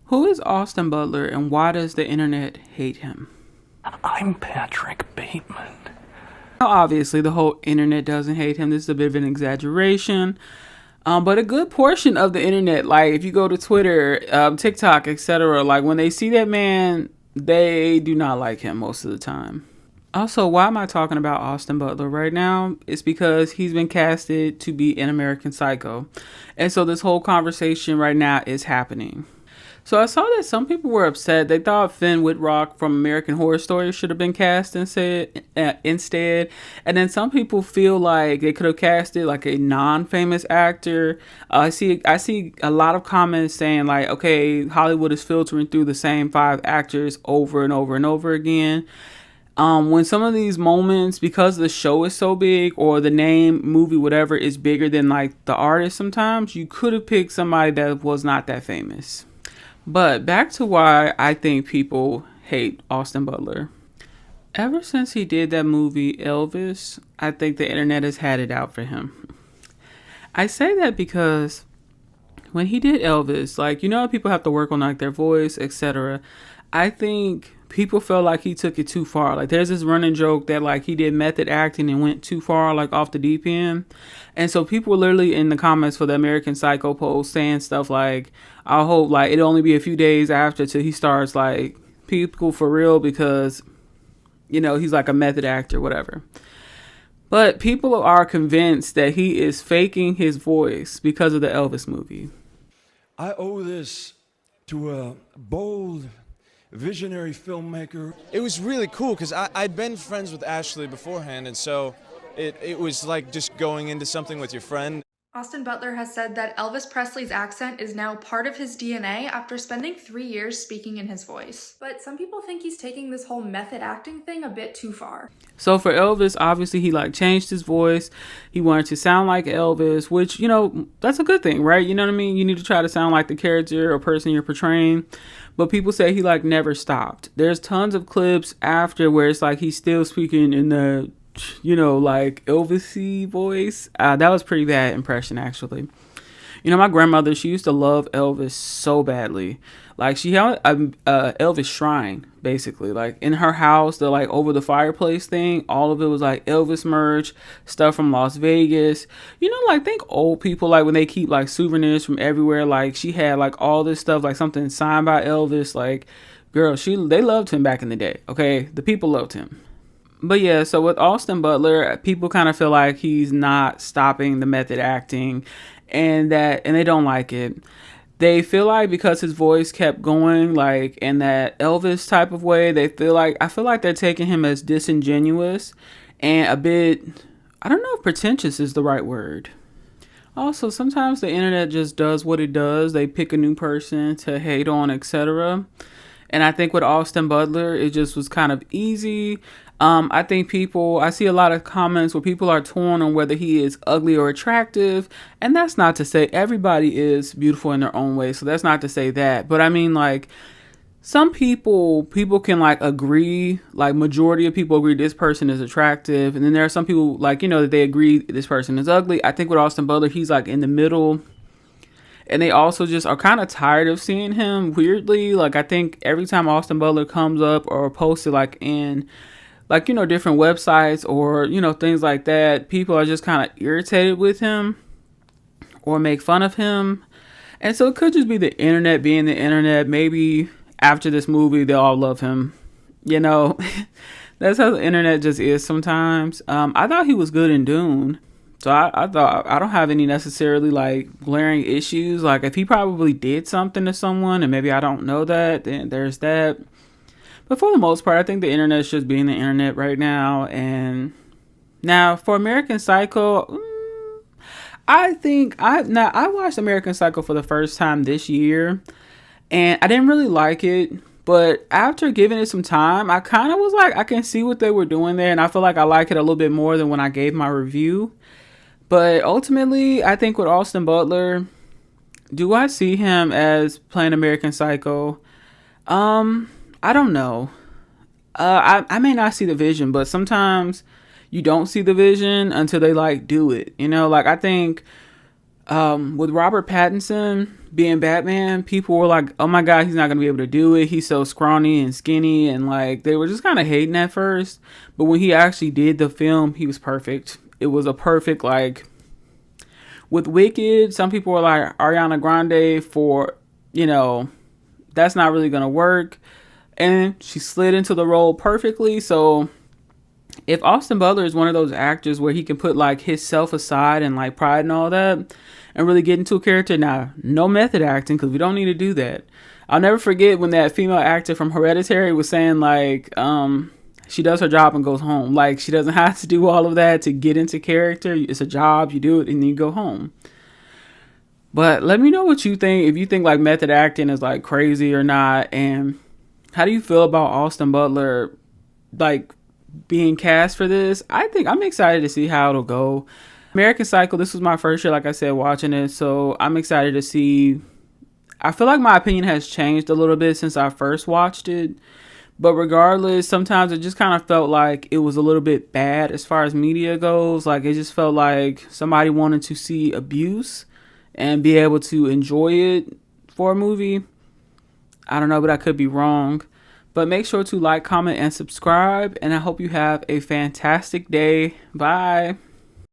Who is Autsin Butler and why does the internet hate him? I'm Patrick Bateman. Now, obviously, the whole internet doesn't hate him. This is a bit of an exaggeration. But a good portion of the internet, like if you go to Twitter, TikTok, etc., like when they see that man, they do not like him most of the time. Also, why am I talking about Autsin Butler right now? It's because he's been casted to be in American Psycho. And so this whole conversation right now is happening. So I saw that some people were upset. They thought Finn Whitrock from American Horror Story should have been cast instead. And then some people feel like they could have casted like a non-famous actor. I see a lot of comments saying like, okay, Hollywood is filtering through the same 5 actors over and over and over again. When some of these moments, because the show is so big or the name, movie, whatever is bigger than like the artist, sometimes you could have picked somebody that was not that famous. But back to why I think people hate Autsin Butler. Ever since he did that movie Elvis, I think the internet has had it out for him. I say that because when he did Elvis, like, you know, people have to work on like their voice, etc. I think people felt like he took it too far. Like there's this running joke that like he did method acting and went too far, like off the deep end. And so people were literally in the comments for the American Psycho post saying stuff like, I hope like it'll only be a few days after till he starts like people for real because, you know, he's like a method actor, whatever. But people are convinced that he is faking his voice because of the Elvis movie. I owe this to a bold, visionary filmmaker. It was really cool because I'd been friends with Ashley beforehand, and so it was like just going into something with your friend. Autsin Butler has said that Elvis Presley's accent is now part of his DNA after spending 3 years speaking in his voice. But some people think he's taking this whole method acting thing a bit too far. So for Elvis, obviously he like changed his voice. He wanted to sound like Elvis, which, you know, that's a good thing, right? You know what I mean? You need to try to sound like the character or person you're portraying. But people say he like never stopped. There's tons of clips after where it's like he's still speaking in the, you know, like Elvis-y voice. That was pretty bad impression, actually. You know, my grandmother, she used to love Elvis so badly. Like she had a Elvis shrine, basically. Like in her house, the like over the fireplace thing, all of it was like Elvis merch, stuff from Las Vegas. You know, like think old people, like when they keep like souvenirs from everywhere. Like she had like all this stuff, like something signed by Elvis. Like, girl, they loved him back in the day. Okay, the people loved him. But yeah, so with Autsin Butler, people kind of feel like he's not stopping the method acting and they don't like it. They feel like because his voice kept going like in that Elvis type of way, I feel like they're taking him as disingenuous and a bit, I don't know if pretentious is the right word. Also, sometimes the internet just does what it does. They pick a new person to hate on, etc. And I think with Autsin Butler, it just was kind of easy. I see a lot of comments where people are torn on whether he is ugly or attractive. And that's not to say everybody is beautiful in their own way. So that's not to say that. But I mean, like, some people can like agree, like majority of people agree this person is attractive. And then there are some people like, you know, that they agree this person is ugly. I think with Autsin Butler, he's like in the middle. And they also just are kind of tired of seeing him weirdly. Like, I think every time Autsin Butler comes up or posted like in like, you know, different websites or, you know, things like that, people are just kind of irritated with him or make fun of him. And so it could just be the internet being the internet. Maybe after this movie, they'll all love him. You know, that's how the internet just is sometimes. I thought he was good in Dune. So I thought I don't have any necessarily like glaring issues. Like if he probably did something to someone and maybe I don't know that, then there's that. But for the most part, I think the internet is just being the internet right now. And now for American Psycho, I watched American Psycho for the first time this year and I didn't really like it. But after giving it some time, I kind of was like, I can see what they were doing there. And I feel like I like it a little bit more than when I gave my review. But ultimately, I think with Autsin Butler, do I see him as playing American Psycho? I don't know. I may not see the vision, but sometimes you don't see the vision until they like do it. You know, like I think With Robert Pattinson being Batman, people were like, oh my God, he's not going to be able to do it. He's so scrawny and skinny. And like, they were just kind of hating at first. But when he actually did the film, he was perfect. It was a perfect, like, with Wicked, some people were like, Ariana Grande for, that's not really going to work. And she slid into the role perfectly. So if Autsin Butler is one of those actors where he can put like his self aside and like pride and all that and really get into a character, now, no method acting, because we don't need to do that. I'll never forget when that female actor from Hereditary was saying like, she does her job and goes home. Like, she doesn't have to do all of that to get into character. It's a job, you do it, and then you go home. But let me know what you think, if you think like method acting is like crazy or not, and how do you feel about Autsin Butler like being cast for this? I think I'm excited to see how it'll go. American Psycho, this was my first year, like I said, watching it, so I'm excited to see. I feel like my opinion has changed a little bit since I first watched it. But regardless, sometimes it just kind of felt like it was a little bit bad as far as media goes. Like, it just felt like somebody wanted to see abuse and be able to enjoy it for a movie. I don't know, but I could be wrong. But make sure to like, comment, and subscribe. And I hope you have a fantastic day. Bye.